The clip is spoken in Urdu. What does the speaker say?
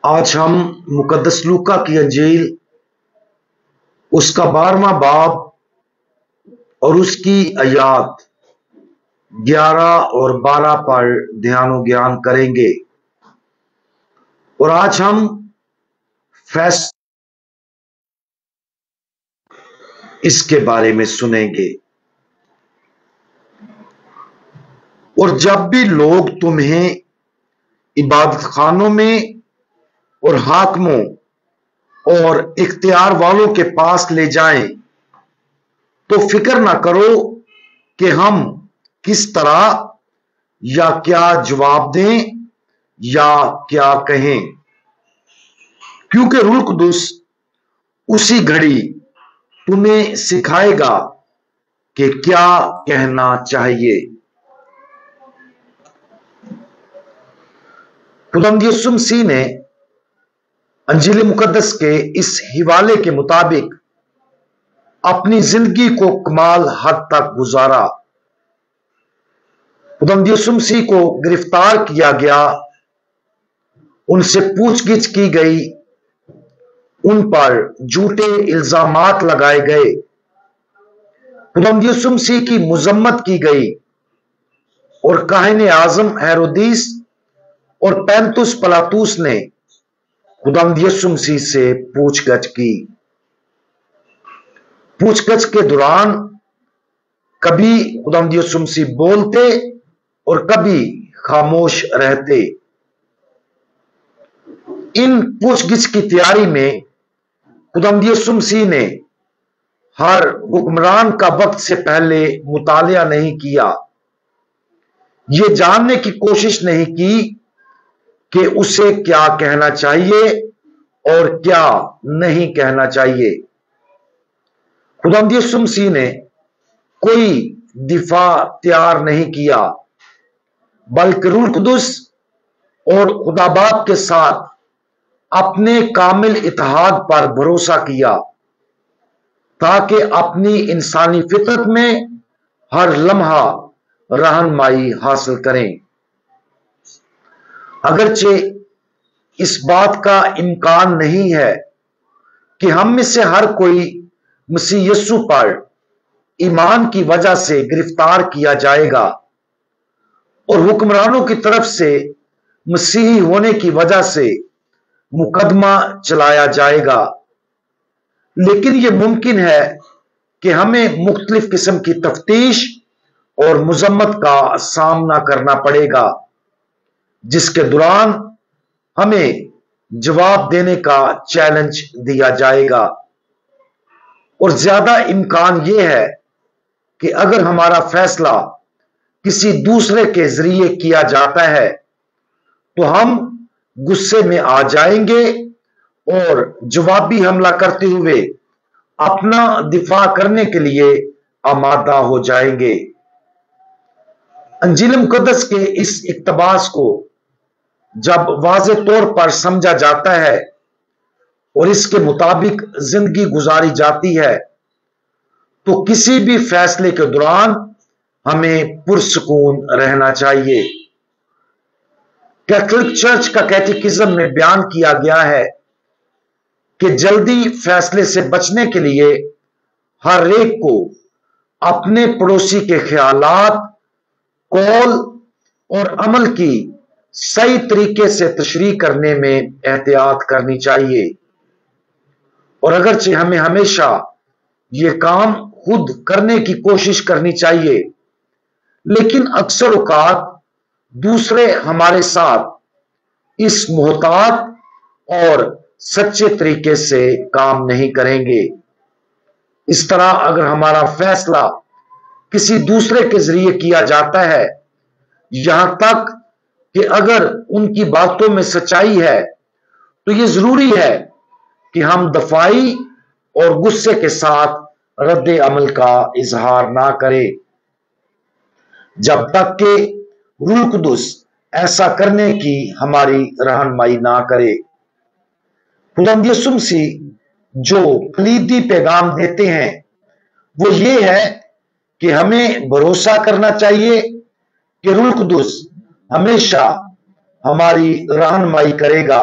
آج ہم مقدس لوکا کی انجیل اس کا 12واں باب اور اس کی آیات 11 اور 12 پر دھیان و گیان کریں گے، اور آج ہم اس کے بارے میں سنیں گے۔ اور جب بھی لوگ تمہیں عبادت خانوں میں اور حاکموں اور اختیار والوں کے پاس لے جائیں تو فکر نہ کرو کہ ہم کس طرح یا کیا جواب دیں یا کیا کہیں، کیونکہ روح القدس اسی گھڑی تمہیں سکھائے گا کہ کیا کہنا چاہیے۔ خداوند یسوع مسیح نے انجیل مقدس کے اس حوالے کے مطابق اپنی زندگی کو کمال حد تک گزارا۔ خداوند یسوع مسیح کو گرفتار کیا گیا، ان سے پوچھ گچھ کی گئی، ان پر جھوٹے الزامات لگائے گئے، خداوند یسوع مسیح کی مذمت کی گئی، اور کاہن اعظم ہیرودیس اور پینتس پلاطوس نے خداوند یسوع مسیح سے پوچھ گچھ کی۔ پوچھ گچھ کے دوران کبھی خداوند یسوع مسیح بولتے اور کبھی خاموش رہتے۔ ان پوچھ گچھ کی تیاری میں خداوند یسوع مسیح نے ہر حکمران کا وقت سے پہلے مطالعہ نہیں کیا، یہ جاننے کی کوشش نہیں کی کہ اسے کیا کہنا چاہیے اور کیا نہیں کہنا چاہیے۔ خداوند یسوع مسیح نے کوئی دفاع تیار نہیں کیا، بلکہ روح القدس اور خدا باپ کے ساتھ اپنے کامل اتحاد پر بھروسہ کیا تاکہ اپنی انسانی فطرت میں ہر لمحہ رہنمائی حاصل کریں۔ اگرچہ اس بات کا امکان نہیں ہے کہ ہم میں سے ہر کوئی مسیح یسوع پر ایمان کی وجہ سے گرفتار کیا جائے گا اور حکمرانوں کی طرف سے مسیحی ہونے کی وجہ سے مقدمہ چلایا جائے گا، لیکن یہ ممکن ہے کہ ہمیں مختلف قسم کی تفتیش اور مذمت کا سامنا کرنا پڑے گا، جس کے دوران ہمیں جواب دینے کا چیلنج دیا جائے گا۔ اور زیادہ امکان یہ ہے کہ اگر ہمارا فیصلہ کسی دوسرے کے ذریعے کیا جاتا ہے تو ہم غصے میں آ جائیں گے اور جوابی حملہ کرتے ہوئے اپنا دفاع کرنے کے لیے آمادہ ہو جائیں گے۔ انجیل مقدس کے اس اقتباس کو جب واضح طور پر سمجھا جاتا ہے اور اس کے مطابق زندگی گزاری جاتی ہے تو کسی بھی فیصلے کے دوران ہمیں پرسکون رہنا چاہیے۔ کیتھولک چرچ کا کیٹیکزم میں بیان کیا گیا ہے کہ جلدی فیصلے سے بچنے کے لیے ہر ایک کو اپنے پڑوسی کے خیالات، قول اور عمل کی صحیح طریقے سے تشریح کرنے میں احتیاط کرنی چاہیے، اور اگرچہ ہمیں ہمیشہ یہ کام خود کرنے کی کوشش کرنی چاہیے، لیکن اکثر اوقات دوسرے ہمارے ساتھ اس محتاط اور سچے طریقے سے کام نہیں کریں گے۔ اس طرح اگر ہمارا فیصلہ کسی دوسرے کے ذریعے کیا جاتا ہے، یہاں تک کہ اگر ان کی باتوں میں سچائی ہے، تو یہ ضروری ہے کہ ہم دفاعی اور غصے کے ساتھ رد عمل کا اظہار نہ کریں جب تک کہ روح القدس ایسا کرنے کی ہماری رہنمائی نہ کرے۔ خداوند یسوع مسیح جو کلیدی پیغام دیتے ہیں وہ یہ ہے کہ ہمیں بھروسہ کرنا چاہیے کہ روح القدس ہمیشہ ہماری رہنمائی کرے گا